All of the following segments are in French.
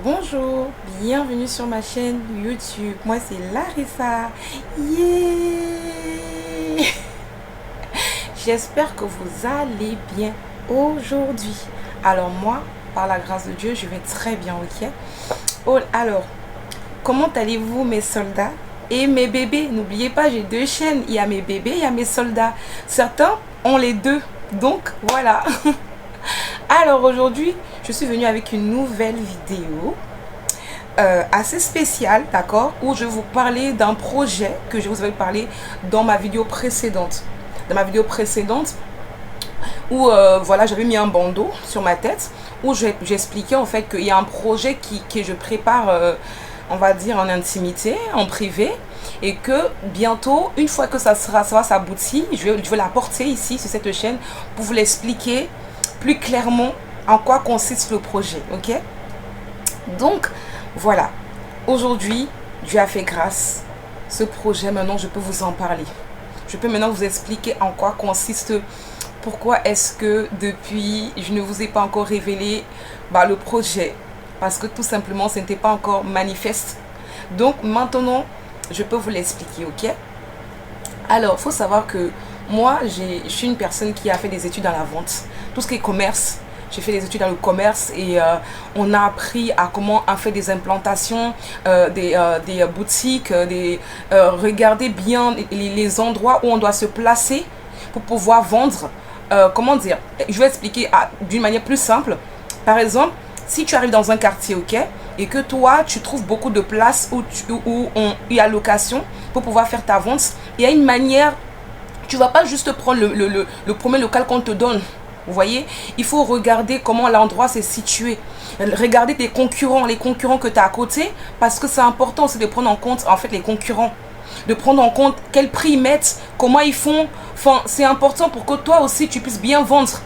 Bonjour, bienvenue sur ma chaîne YouTube. Moi c'est Larissa. Yeah. J'espère que vous allez bien aujourd'hui. Alors moi, par la grâce de Dieu, je vais très bien, ok? Oh, alors, comment allez-vous mes soldats et mes bébés? N'oubliez pas, j'ai deux chaînes. Il y a mes bébés, il y a mes soldats. Certains ont les deux. Donc voilà. Alors aujourd'hui, je suis venue avec une nouvelle vidéo assez spéciale, d'accord, où je vais vous parler d'un projet que je vous avais parlé dans ma vidéo précédente. Dans ma vidéo précédente, où voilà, j'avais mis un bandeau sur ma tête, où j'expliquais en fait qu'il y a un projet que je prépare, on va dire en intimité, en privé, et que bientôt, une fois que ça va s'aboutir, je vais l'apporter ici sur cette chaîne pour vous l'expliquer plus clairement en quoi consiste le projet, ok? Donc voilà, aujourd'hui Dieu a fait grâce. Ce projet, maintenant je peux vous en parler. Je peux maintenant vous expliquer en quoi consiste. Pourquoi est-ce que depuis je ne vous ai pas encore révélé le projet? Parce que tout simplement ce n'était pas encore manifeste. Donc maintenant je peux vous l'expliquer, ok? Alors il faut savoir que moi je suis une personne qui a fait des études dans la vente, tout ce qui est commerce. J'ai fait des études dans le commerce et on a appris à comment on fait des implantations, des boutiques, regarder bien les endroits où on doit se placer pour pouvoir vendre. Comment dire? Je vais expliquer d'une manière plus simple. Par exemple, si tu arrives dans un quartier, ok, et que toi, tu trouves beaucoup de places où il y a location pour pouvoir faire ta vente, il y a une manière, tu ne vas pas juste prendre le premier local qu'on te donne. Vous voyez, il faut regarder comment l'endroit s'est situé. Regarder tes concurrents, les concurrents que tu as à côté, parce que c'est important aussi de prendre en compte en fait les concurrents. De prendre en compte quel prix ils mettent, comment ils font. Enfin, c'est important pour que toi aussi tu puisses bien vendre.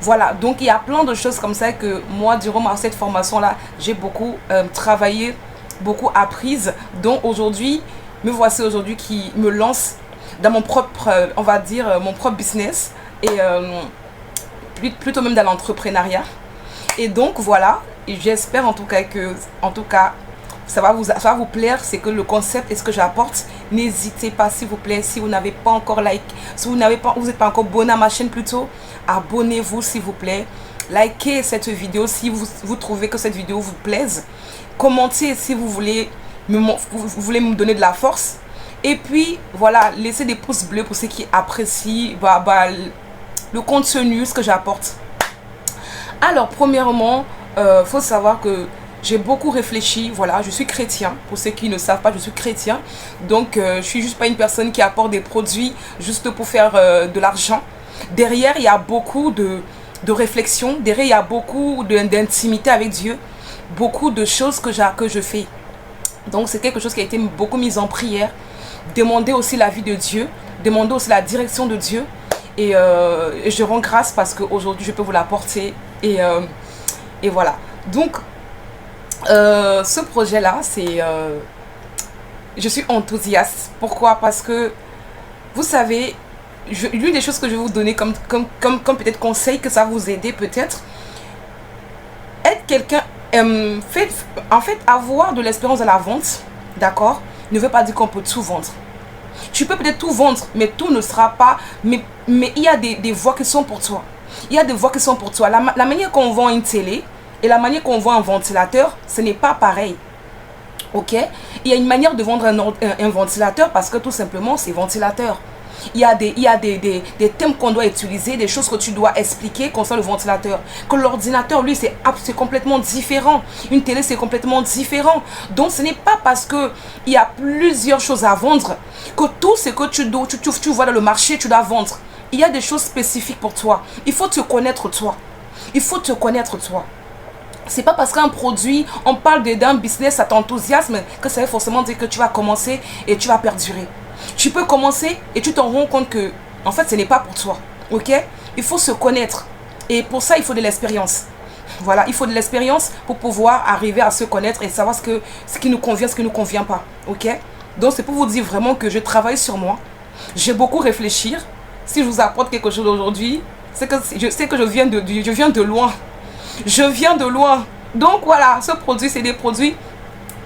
Voilà, donc il y a plein de choses comme ça que moi, durant cette formation-là, j'ai beaucoup travaillé, beaucoup apprise. Donc aujourd'hui, me voici aujourd'hui qui me lance dans mon propre, on va dire, mon propre business. Et plutôt même dans l'entrepreneuriat. Et donc voilà, j'espère en tout cas que ça va vous plaire, c'est que le concept et ce que j'apporte. N'hésitez pas s'il vous plaît, si vous n'avez pas encore like, si vous n'êtes pas encore abonné à ma chaîne plutôt, abonnez-vous s'il vous plaît. Likez cette vidéo si vous trouvez que cette vidéo vous plaise. Commentez si vous voulez me donner de la force. Et puis voilà, laissez des pouces bleus pour ceux qui apprécient le contenu, ce que j'apporte. Alors premièrement, faut savoir que j'ai beaucoup réfléchi. Voilà, je suis chrétien. Pour ceux qui ne savent pas, je suis chrétien. Donc je suis juste pas une personne qui apporte des produits juste pour faire de l'argent. Derrière il y a beaucoup de réflexion. Derrière il y a beaucoup d'intimité avec Dieu. Beaucoup de choses que je fais. Donc c'est quelque chose qui a été beaucoup mis en prière. Demander aussi l'avis de Dieu. Demander aussi la direction de Dieu. Et je rends grâce parce qu'aujourd'hui je peux vous l'apporter. Et voilà. Donc ce projet là, c'est je suis enthousiaste. Pourquoi? Parce que vous savez, l'une des choses que je vais vous donner comme peut-être conseil, que ça va vous aider peut-être, être quelqu'un, en fait avoir de l'expérience dans la vente, d'accord, ne veut pas dire qu'on peut tout vendre. Tu peux peut-être tout vendre, mais tout ne sera pas. Mais il y a des voies qui sont pour toi. Il y a des voies qui sont pour toi. La manière qu'on vend une télé et la manière qu'on vend un ventilateur, ce n'est pas pareil. Ok? Il y a une manière de vendre un ventilateur parce que tout simplement, c'est ventilateur. Il y a des thèmes qu'on doit utiliser, des choses que tu dois expliquer concernant le ventilateur. Que l'ordinateur, lui, c'est complètement différent. Une télé, c'est complètement différent. Donc, ce n'est pas parce qu'il y a plusieurs choses à vendre que tout ce que tu vois dans le marché, tu dois vendre. Il y a des choses spécifiques pour toi. Il faut te connaître toi. Il faut te connaître toi. C'est pas parce qu'un produit, on parle d'un business, ça t'enthousiasme, que ça veut forcément dire que tu vas commencer et tu vas perdurer. Tu peux commencer et tu t'en rends compte que, en fait, ce n'est pas pour toi. Ok? Il faut se connaître. Et pour ça, il faut de l'expérience. Voilà, il faut de l'expérience pour pouvoir arriver à se connaître et savoir ce qui nous convient, ce qui ne nous convient pas. Ok? Donc, c'est pour vous dire vraiment que je travaille sur moi. J'ai beaucoup réfléchi. Si je vous apporte quelque chose aujourd'hui, c'est que je sais que je viens de loin. Je viens de loin. Donc voilà, ce produit, c'est des produits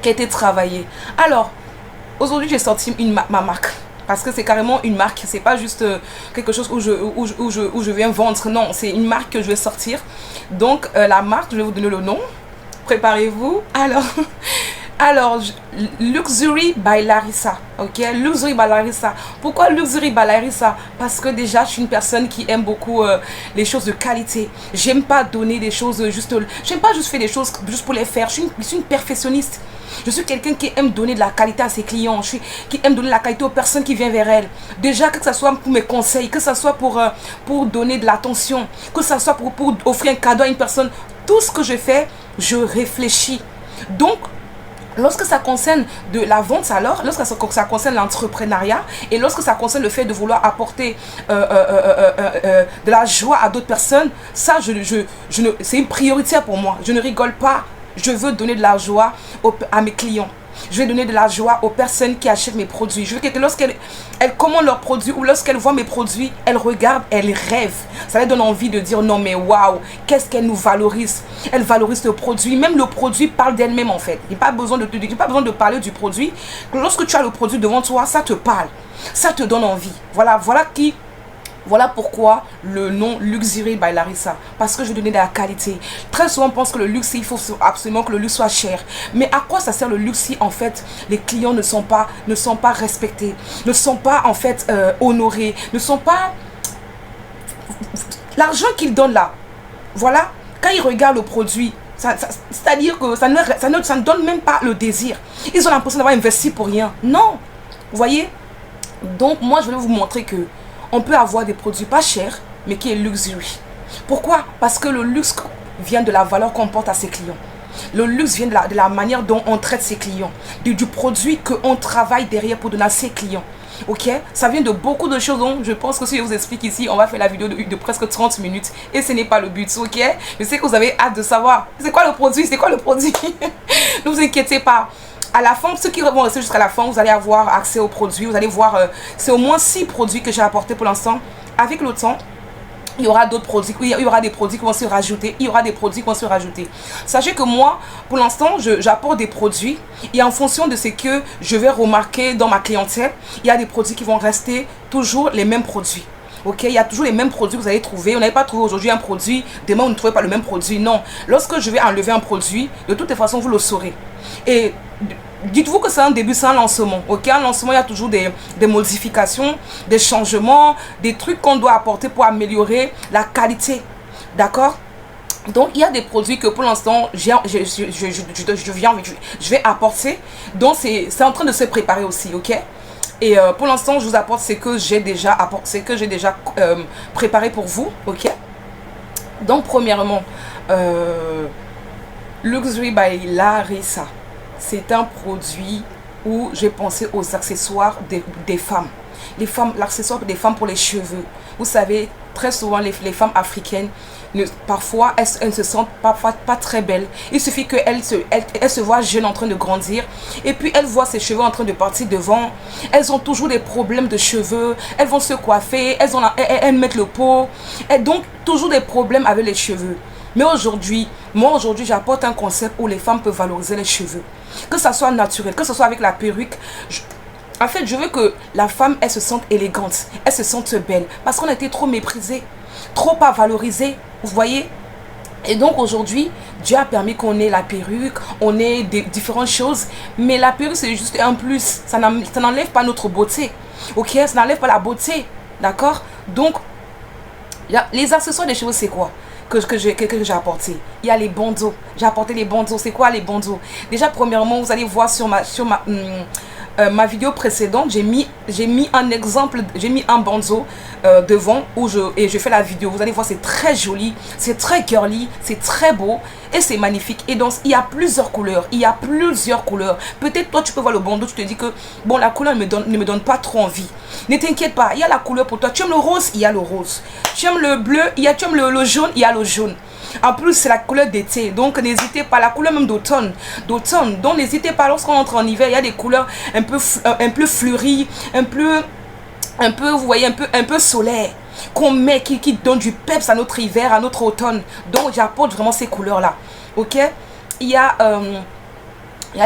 qui ont été travaillés. Alors, aujourd'hui, j'ai sorti ma marque. Parce que c'est carrément une marque, c'est pas juste quelque chose où je viens vendre. Non, c'est une marque que je vais sortir. Donc, la marque, je vais vous donner le nom. Préparez-vous. Alors, Luxury by Larissa, ok? Luxury by Larissa. Pourquoi Luxury by Larissa? Parce que déjà, je suis une personne qui aime beaucoup les choses de qualité. J'aime pas donner des choses juste... J'aime pas juste faire des choses juste pour les faire. Je suis une perfectionniste. Je suis quelqu'un qui aime donner de la qualité à ses clients. Qui aime donner de la qualité aux personnes qui viennent vers elle. Déjà, que ce soit pour mes conseils, que ce soit pour donner de l'attention, que ce soit pour offrir un cadeau à une personne. Tout ce que je fais, je réfléchis. Donc, lorsque ça concerne de la vente, alors, lorsque ça concerne l'entrepreneuriat et lorsque ça concerne le fait de vouloir apporter de la joie à d'autres personnes, ça, c'est une priorité pour moi. Je ne rigole pas. Je veux donner de la joie à mes clients. Je vais donner de la joie aux personnes qui achètent mes produits. Je veux que lorsqu'elles commandent leurs produits ou lorsqu'elles voient mes produits, elles regardent, elles rêvent. Ça leur donne envie de dire non mais waouh, qu'est-ce qu'elle nous valorise. Elle valorise le produit. Même le produit parle d'elle-même en fait. Il n'y a pas besoin de parler du produit. Lorsque tu as le produit devant toi, ça te parle. Ça te donne envie. Voilà pourquoi le nom Luxury by Larissa. Parce que je donnais de la qualité. Très souvent, on pense que le luxe, il faut absolument que le luxe soit cher. Mais à quoi ça sert le luxe si, en fait, les clients ne sont pas respectés, ne sont pas, en fait, honorés, ne sont pas... L'argent qu'ils donnent là, voilà, quand ils regardent le produit, c'est-à-dire que ça ne donne même pas le désir. Ils ont l'impression d'avoir investi pour rien. Non. Vous voyez? Donc, moi, je vais vous montrer que on peut avoir des produits pas chers, mais qui est luxury. Pourquoi? Parce que le luxe vient de la valeur qu'on porte à ses clients. Le luxe vient de la manière dont on traite ses clients. Du produit qu'on travaille derrière pour donner à ses clients. Ok? Ça vient de beaucoup de choses. Donc, je pense que si je vous explique ici, on va faire la vidéo de presque 30 minutes. Et ce n'est pas le but. Ok? Je sais que vous avez hâte de savoir. C'est quoi le produit? C'est quoi le produit? Ne vous inquiétez pas. À la fin, ceux qui vont rester jusqu'à la fin, vous allez avoir accès aux produits. Vous allez voir, c'est au moins 6 produits que j'ai apportés pour l'instant. Avec le temps, il y aura d'autres produits. Il y aura des produits qui vont se rajouter. Il y aura des produits qui vont se rajouter. Sachez que moi, pour l'instant, j'apporte des produits. Et en fonction de ce que je vais remarquer dans ma clientèle, il y a des produits qui vont rester toujours les mêmes produits. Ok, il y a toujours les mêmes produits que vous allez trouver. On n'avez pas trouvé aujourd'hui un produit, demain vous ne trouvez pas le même produit. Non, lorsque je vais enlever un produit, de toute façon vous le saurez. Et dites-vous que c'est un début, c'est un lancement. Ok, un lancement, il y a toujours des modifications, des changements, des trucs qu'on doit apporter pour améliorer la qualité. D'accord? Donc il y a des produits que pour l'instant je vais apporter. Donc c'est en train de se préparer aussi. Ok? Et pour l'instant, je vous apporte ce que j'ai déjà préparé pour vous. Ok? Donc, premièrement, Luxury by Larissa. C'est un produit où j'ai pensé aux accessoires des femmes. L'accessoire des femmes pour les cheveux. Vous savez, très souvent, les femmes africaines, parfois, elles se sentent parfois pas très belles. Il suffit qu'elles se voient jeunes en train de grandir. Et puis, elles voient ses cheveux en train de partir devant. Elles ont toujours des problèmes de cheveux. Elles vont se coiffer. Elles mettent le pot. Et donc, toujours des problèmes avec les cheveux. Mais aujourd'hui, j'apporte un concept où les femmes peuvent valoriser les cheveux. Que ça soit naturel, que ce soit avec la perruque. En fait, je veux que la femme, elle se sente élégante. Elle se sente belle. Parce qu'on a été trop méprisés. Trop pas valorisés. Vous voyez? Et donc aujourd'hui, Dieu a permis qu'on ait la perruque, on ait différentes choses. Mais la perruque, c'est juste un plus. Ça n'enlève pas notre beauté. Ok? Ça n'enlève pas la beauté. D'accord? Donc, les accessoires des cheveux, c'est quoi? Que j'ai apporté. Il y a les bandeaux. J'ai apporté les bandeaux. C'est quoi les bandeaux? Déjà, premièrement, vous allez voir sur ma vidéo précédente, j'ai mis un exemple, j'ai mis un bandeau devant et je fais la vidéo. Vous allez voir, c'est très joli, c'est très girly, c'est très beau et c'est magnifique. Et donc, il y a plusieurs couleurs. Peut-être toi, tu peux voir le bandeau, tu te dis que bon, la couleur ne me donne pas trop envie. Ne t'inquiète pas, il y a la couleur pour toi. Tu aimes le rose, il y a le rose. Tu aimes le bleu, tu aimes le jaune, il y a le jaune. En plus, c'est la couleur d'été. Donc, n'hésitez pas. La couleur même d'automne. Donc, n'hésitez pas. Lorsqu'on entre en hiver, il y a des couleurs un peu fleuries, un peu, vous voyez, un peu solaire. Qu'on met, qui donne du peps à notre hiver, à notre automne. Donc, j'apporte vraiment ces couleurs-là. Ok? il y a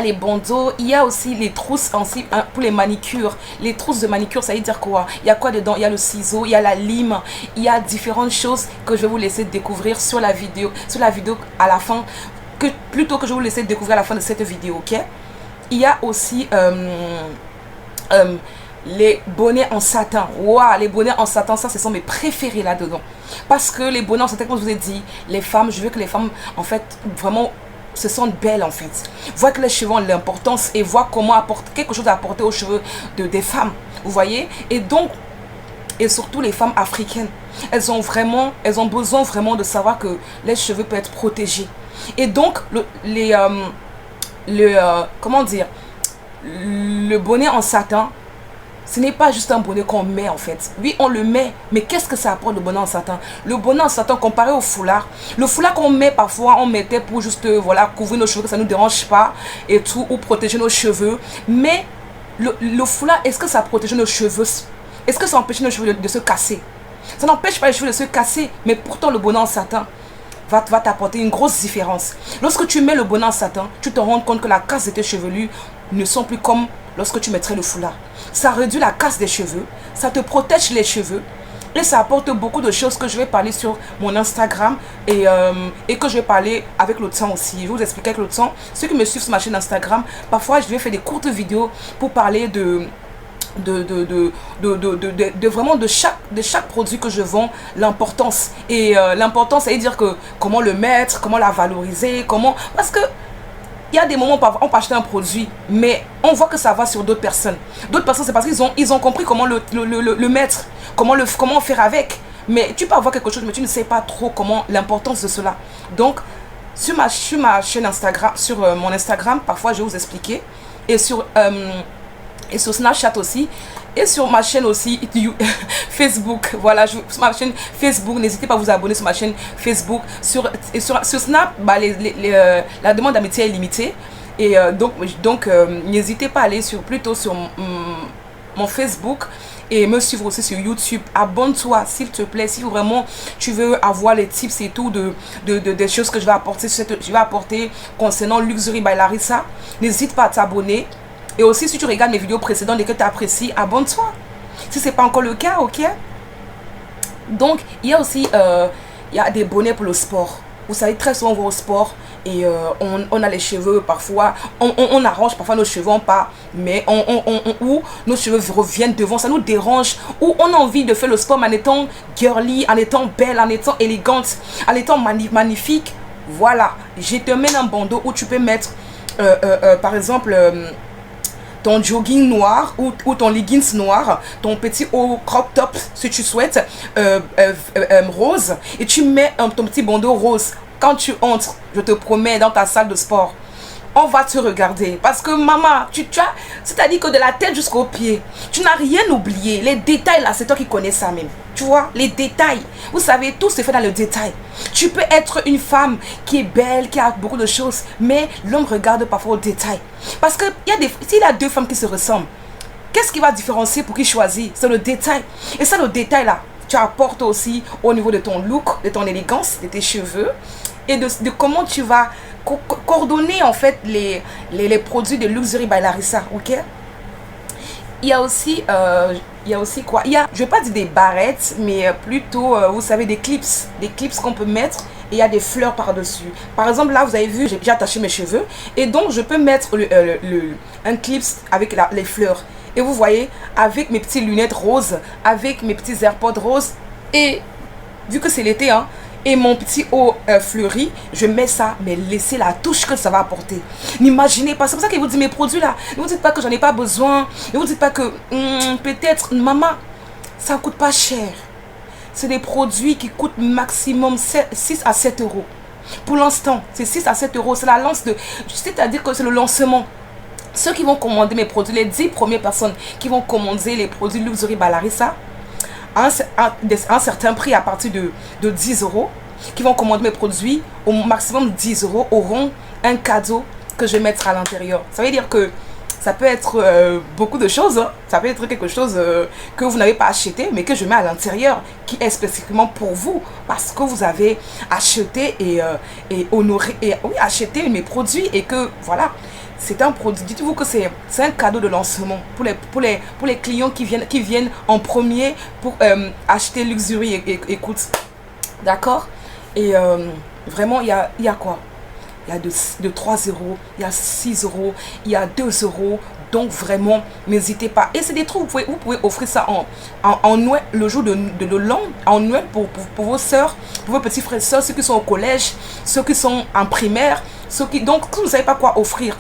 les bandeaux, il y a aussi les trousses aussi, hein, pour les manicures. Les trousses de manicure, ça veut dire quoi? Il y a quoi dedans? Il y a le ciseau, il y a la lime, il y a différentes choses que je vais vous laisser découvrir sur la vidéo à la fin, plutôt que je vais vous laisser découvrir à la fin de cette vidéo, ok? Il y a aussi les bonnets en satin. Waouh, les bonnets en satin, ça, ce sont mes préférés là-dedans. Parce que les bonnets en satin, comme je vous ai dit, les femmes, je veux que les femmes, en fait, vraiment se sentent belles en fait. Voient que les cheveux ont l'importance et voient comment apporter quelque chose à apporter aux cheveux des femmes. Vous voyez? Et donc, et surtout les femmes africaines, elles ont besoin vraiment de savoir que les cheveux peuvent être protégés. Et donc, comment dire, le bonnet en satin, ce n'est pas juste un bonnet qu'on met en fait. Oui, on le met, mais qu'est-ce que ça apporte le bonnet en satin? Le bonnet en satin comparé au foulard, le foulard qu'on met parfois, on mettait pour juste voilà, couvrir nos cheveux, que ça ne nous dérange pas et tout, ou protéger nos cheveux. Mais le foulard, est-ce que ça protège nos cheveux? Est-ce que ça empêche nos cheveux de se casser? Ça n'empêche pas les cheveux de se casser, mais pourtant le bonnet en satin va t'apporter une grosse différence. Lorsque tu mets le bonnet en satin, tu te rends compte que la casse de tes chevelus ne sont plus comme lorsque tu mettrais le foulard. Ça réduit la casse des cheveux, ça te protège les cheveux et ça apporte beaucoup de choses que je vais parler sur mon Instagram et que je vais parler avec le temps aussi. Je vais vous expliquer avec le temps. Ceux qui me suivent sur ma chaîne Instagram, parfois je vais faire des courtes vidéos pour parler vraiment de chaque produit que je vends, l'importance. Et l'importance, ça veut dire que comment le mettre, comment la valoriser, parce que il y a des moments où on peut acheter un produit, mais on voit que ça va sur d'autres personnes. D'autres personnes, c'est parce qu'ils ont compris comment le mettre, comment faire avec. Mais tu peux avoir quelque chose, mais tu ne sais pas trop comment l'importance de cela. Donc, sur ma chaîne Instagram, sur mon Instagram, parfois je vais vous expliquer. Et sur Snapchat aussi. Et sur ma chaîne aussi Facebook, voilà, sur ma chaîne Facebook, n'hésitez pas à vous abonner sur ma chaîne Facebook. Sur Snap, bah, la demande d'amitié est limitée. Et donc n'hésitez pas à aller plutôt sur mon Facebook et me suivre aussi sur YouTube. Abonne-toi s'il te plaît, si vraiment tu veux avoir les tips et tout des choses que je vais apporter concernant Luxury by Larissa. N'hésite pas à t'abonner. Et aussi, si tu regardes mes vidéos précédentes et que tu apprécies, abonne-toi. Si ce n'est pas encore le cas, ok? Donc, il y a aussi il y a des bonnets pour le sport. Vous savez, très souvent, on va au sport et on a les cheveux parfois. On arrange parfois nos cheveux, mais ou nos cheveux reviennent devant. Ça nous dérange. Ou on a envie de faire le sport en étant girly, en étant belle, en étant élégante, en étant magnifique. Voilà. Je te mets un bandeau où tu peux mettre, par exemple... ton jogging noir ou ton leggings noir, ton petit haut crop top si tu souhaites, rose, et tu mets ton petit bandeau rose. Quand tu entres, je te promets, dans ta salle de sport, on va te regarder. Parce que maman, c'est-à-dire que de la tête jusqu'aux pieds, tu n'as rien oublié. Les détails là, c'est toi qui connais ça même. Tu vois, les détails. Vous savez, tout se fait dans le détail. Tu peux être une femme qui est belle, qui a beaucoup de choses, mais l'homme regarde parfois au détail. Parce que s'il y a deux femmes qui se ressemblent, qu'est-ce qui va différencier pour qui choisir? C'est le détail. Et ça, le détail là, tu apportes aussi au niveau de ton look, de ton élégance, de tes cheveux et de comment tu vas coordonner en fait les produits de Luxury by Larissa, ok? Il y a aussi quoi? Je vais pas dire des barrettes, mais plutôt, vous savez, des clips qu'on peut mettre et il y a des fleurs par-dessus. Par exemple, là, vous avez vu, j'ai attaché mes cheveux et donc je peux mettre un clip avec les fleurs. Et vous voyez, avec mes petites lunettes roses, avec mes petits AirPods roses et vu que c'est l'été, hein, et mon petit haut fleuri, je mets ça, mais laissez la touche que ça va apporter. N'imaginez pas, c'est pour ça que vous dites mes produits là, ne vous dites pas que j'en ai pas besoin, ne vous dites pas que peut-être, maman, ça ne coûte pas cher. C'est des produits qui coûtent maximum 6 à 7 euros. Pour l'instant, c'est 6 à 7 euros, c'est la lance c'est-à-dire que c'est le lancement. Ceux qui vont commander mes produits, les 10 premières personnes qui vont commander les produits Luxury by Larissa, un certain prix à partir de 10 euros, qui vont commander mes produits au maximum 10 euros, auront un cadeau que je vais mettre à l'intérieur. Ça veut dire que ça peut être beaucoup de choses, hein. Ça peut être quelque chose que vous n'avez pas acheté, mais que je mets à l'intérieur, qui est spécifiquement pour vous, parce que vous avez acheté et honoré, et oui, acheté mes produits, et que, voilà, c'est un produit. Dites-vous que c'est un cadeau de lancement pour les clients qui viennent en premier pour acheter Luxury. Écoute, d'accord. Et vraiment, il y a quoi? Il y a de 3 euros, il y a 6 euros, il y a 2 euros. Donc vraiment, n'hésitez pas. Et c'est des trucs, vous pouvez offrir ça en Noël, le jour de l'an, en Noël pour vos soeurs, pour vos petits frères et soeurs, ceux qui sont au collège, ceux qui sont en primaire, donc si vous ne savez pas quoi offrir,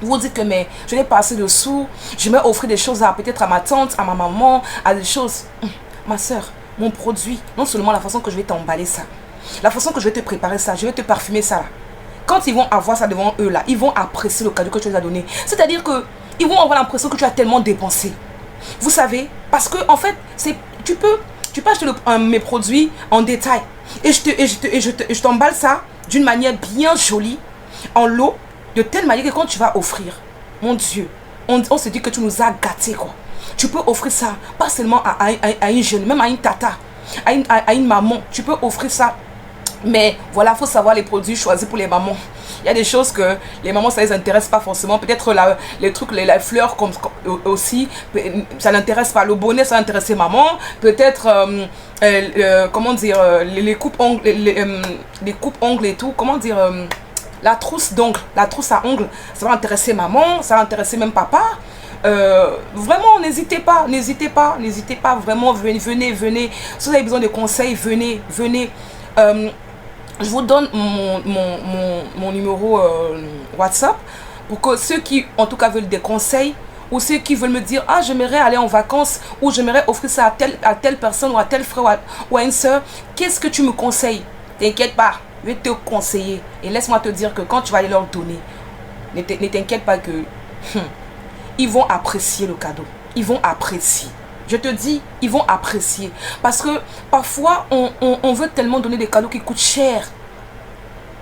vous dites que mais je n'ai pas assez de sous, je vais offrir des choses peut-être à ma tante, à ma maman, à des choses. Ma soeur, mon produit, non seulement la façon que je vais t'emballer ça, la façon que je vais te préparer ça, je vais te parfumer ça là. Quand ils vont avoir ça devant eux là, ils vont apprécier le cadeau que tu les as donné. C'est-à-dire que ils vont avoir l'impression que tu as tellement dépensé. Vous savez, parce que en fait, tu peux acheter mes produits en détail et je t'emballe ça d'une manière bien jolie, en lot, de telle manière que quand tu vas offrir, mon Dieu, on se dit que tu nous as gâtés quoi. Tu peux offrir ça, pas seulement à une jeune, même à une tata, à une maman. Tu peux offrir ça. Mais voilà, il faut savoir les produits choisis pour les mamans. Il y a des choses que les mamans, ça ne les intéresse pas forcément. Peut-être les trucs, les fleurs comme aussi, ça n'intéresse pas. Le bonnet, ça intéresse les mamans. Peut-être, comment dire, les coupes-ongles les coupes-ongles et tout. Comment dire, la trousse d'ongles, la trousse à ongles, ça va intéresser maman, ça va intéresser même papa. Vraiment, n'hésitez pas, vraiment, venez. Si vous avez besoin de conseils, venez. Je vous donne mon numéro WhatsApp pour que ceux qui en tout cas veulent des conseils ou ceux qui veulent me dire ah j'aimerais aller en vacances ou j'aimerais offrir ça à telle personne ou à tel frère ou à une soeur, qu'est-ce que tu me conseilles? T'inquiète pas, je vais te conseiller et laisse-moi te dire que quand tu vas aller leur donner, ne t'inquiète pas que ils vont apprécier le cadeau, ils vont apprécier. Je te dis, ils vont apprécier. Parce que parfois, on veut tellement donner des cadeaux qui coûtent cher.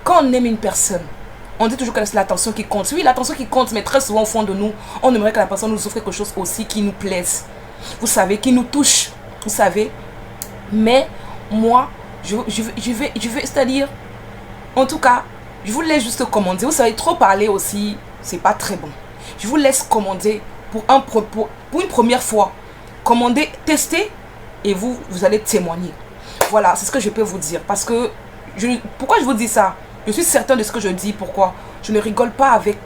Quand on aime une personne, on dit toujours que c'est l'attention qui compte. Oui, l'attention qui compte, mais très souvent au fond de nous, on aimerait que la personne nous offre quelque chose aussi qui nous plaise. Vous savez, qui nous touche. Vous savez. Mais moi, je vais, c'est-à-dire, en tout cas, je vous laisse juste commander. Vous savez, trop parler aussi, c'est pas très bon. Je vous laisse commander pour une première fois. Commandez, testez et vous allez témoigner. Voilà, c'est ce que je peux vous dire. Parce que, pourquoi je vous dis ça? Je suis certain de ce que je dis. Pourquoi? Je ne rigole pas avec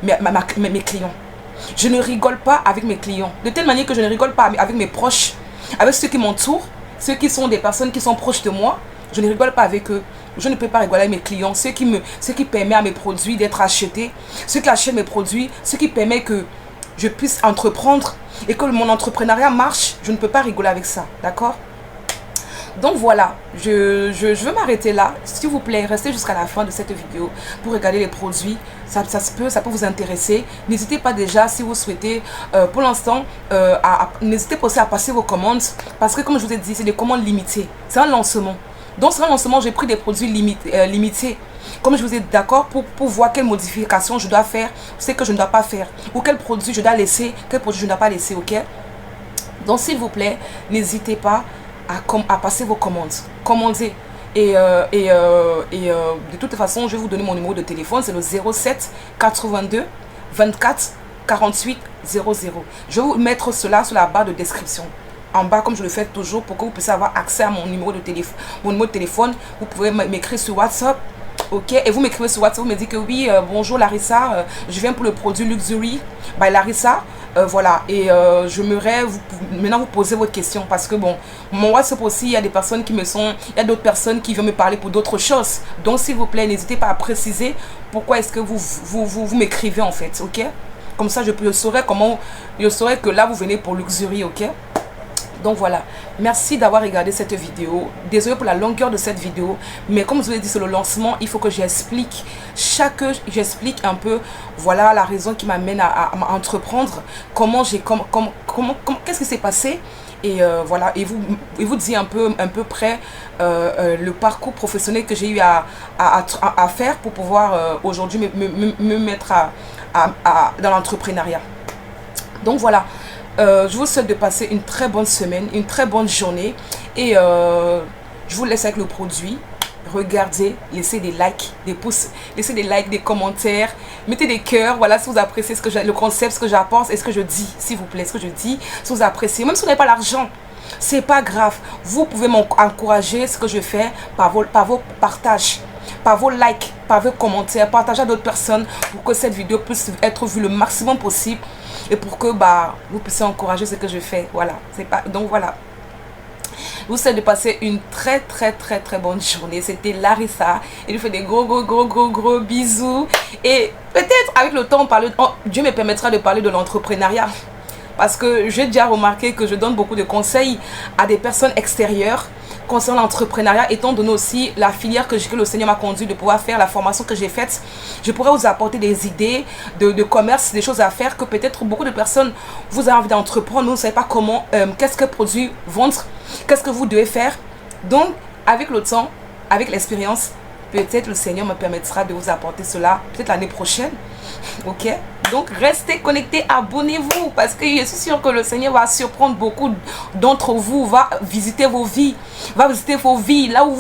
mes clients. Je ne rigole pas avec mes clients. De telle manière que je ne rigole pas avec mes proches, avec ceux qui m'entourent, ceux qui sont des personnes qui sont proches de moi. Je ne rigole pas avec eux. Je ne peux pas rigoler avec mes clients. Ceux qui permettent à mes produits d'être achetés. Ceux qui achètent mes produits. Ceux qui permettent que je puisse entreprendre et que mon entrepreneuriat marche, je ne peux pas rigoler avec ça, d'accord? Donc voilà, je veux m'arrêter là. S'il vous plaît, restez jusqu'à la fin de cette vidéo pour regarder les produits. Ça peut vous intéresser. N'hésitez pas déjà, si vous souhaitez, pour l'instant, n'hésitez pas aussi à passer vos commandes. Parce que comme je vous ai dit, c'est des commandes limitées. C'est un lancement. Donc c'est un lancement, j'ai pris des produits limités. Comme je vous ai dit, d'accord, pour voir quelles modifications je dois faire, ce que je ne dois pas faire. Ou quel produit je dois laisser, quel produit je ne dois pas laisser, ok? Donc s'il vous plaît, n'hésitez pas à passer vos commandes. Commandez. Et de toute façon, je vais vous donner mon numéro de téléphone. C'est le 07 82 24 48 00. Je vais vous mettre cela sur la barre de description. En bas, comme je le fais toujours, pour que vous puissiez avoir accès à mon numéro de téléphone. Vous pouvez m'écrire sur WhatsApp. Ok, et vous m'écrivez sur WhatsApp, vous me dites que oui, bonjour Larissa, je viens pour le produit Luxury by Larissa. Voilà, et j'aimerais maintenant vous poser votre question parce que bon, mon WhatsApp aussi, il y a des personnes il y a d'autres personnes qui viennent me parler pour d'autres choses. Donc s'il vous plaît, n'hésitez pas à préciser pourquoi est-ce que vous m'écrivez en fait, ok? Comme ça, je saurai que là, vous venez pour Luxury, ok? Donc voilà, merci d'avoir regardé cette vidéo. Désolé pour la longueur de cette vidéo, mais comme je vous l'ai dit, c'est le lancement, il faut que j'explique un peu, voilà la raison qui m'amène à entreprendre, qu'est-ce qui s'est passé, et voilà, et vous dire un peu près le parcours professionnel que j'ai eu à faire pour pouvoir aujourd'hui me mettre dans l'entrepreneuriat. Donc voilà, je vous souhaite de passer une très bonne semaine, une très bonne journée. Et je vous laisse avec le produit. Regardez, laissez des likes, des pouces, laissez des likes, des commentaires, mettez des cœurs, voilà, si vous appréciez le concept, ce que j'apporte et ce que je dis, s'il vous plaît, ce que je dis, si vous appréciez, même si vous n'avez pas l'argent, c'est pas grave, vous pouvez m'encourager ce que je fais par vos partages, par vos likes, par vos commentaires, partagez à d'autres personnes pour que cette vidéo puisse être vue le maximum possible et pour que vous puissiez encourager ce que je fais, voilà, donc voilà. Je vous souhaite de passer une très bonne journée. C'était Larissa. Et je vous fais des gros bisous. Et peut-être avec le temps, Dieu me permettra de parler de l'entrepreneuriat. Parce que j'ai déjà remarqué que je donne beaucoup de conseils à des personnes extérieures concernant l'entrepreneuriat, étant donné aussi la filière que le Seigneur m'a conduit de pouvoir faire, la formation que j'ai faite. Je pourrais vous apporter des idées de commerce, des choses à faire que peut-être beaucoup de personnes, vous avez envie d'entreprendre, mais vous ne savez pas comment, qu'est-ce que produit, vendre, qu'est-ce que vous devez faire. Donc, avec le temps, avec l'expérience, peut-être le Seigneur me permettra de vous apporter cela, peut-être l'année prochaine. Ok? Donc, restez connectés, abonnez-vous, parce que je suis sûre que le Seigneur va surprendre beaucoup d'entre vous, va visiter vos vies, là où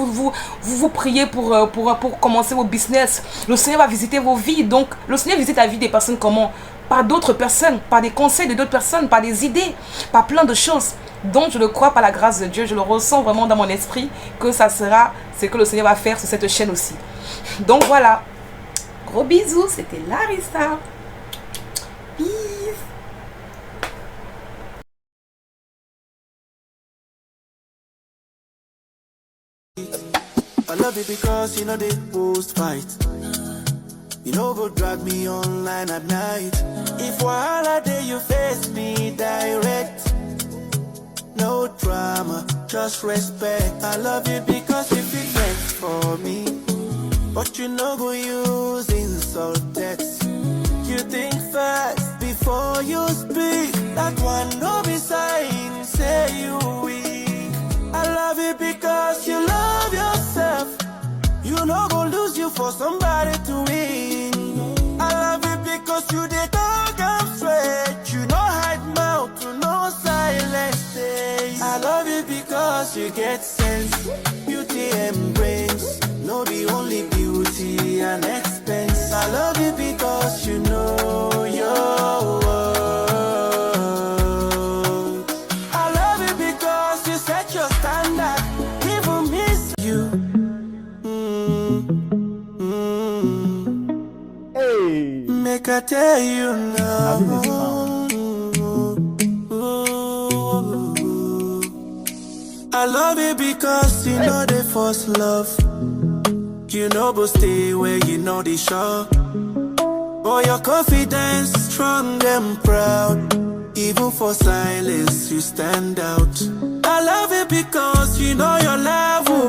vous priez pour commencer vos business. Le Seigneur va visiter vos vies. Donc, le Seigneur visite la vie des personnes comment? Par d'autres personnes, par des conseils de d'autres personnes, par des idées, par plein de choses. Donc, je le crois par la grâce de Dieu, je le ressens vraiment dans mon esprit que ça sera ce que le Seigneur va faire sur cette chaîne aussi. Donc, voilà. Gros bisous, c'était Larissa. Peace. I love it because you know they post fight. You know go drag me online at night. If wahala day you face me direct. No drama, just respect. I love you because you feel next for me. But you know go use insult text. You think fast before you speak. That one no be sign, say you weak. I love you because you love yourself. You know go lose you for somebody to win. I love you because you did talk I'm straight. You know hide mouth to no silence days. I love you because you get sense, beauty and brains. No be only beauty and expense. I love you because you know your worth. I love you because you set your standard. Even miss you. Hey. Make I tell you now. I love you because you know the first love. You know but stay where you know the shore. For your confidence, strong and proud. Even for silence, you stand out. I love you because you know your level.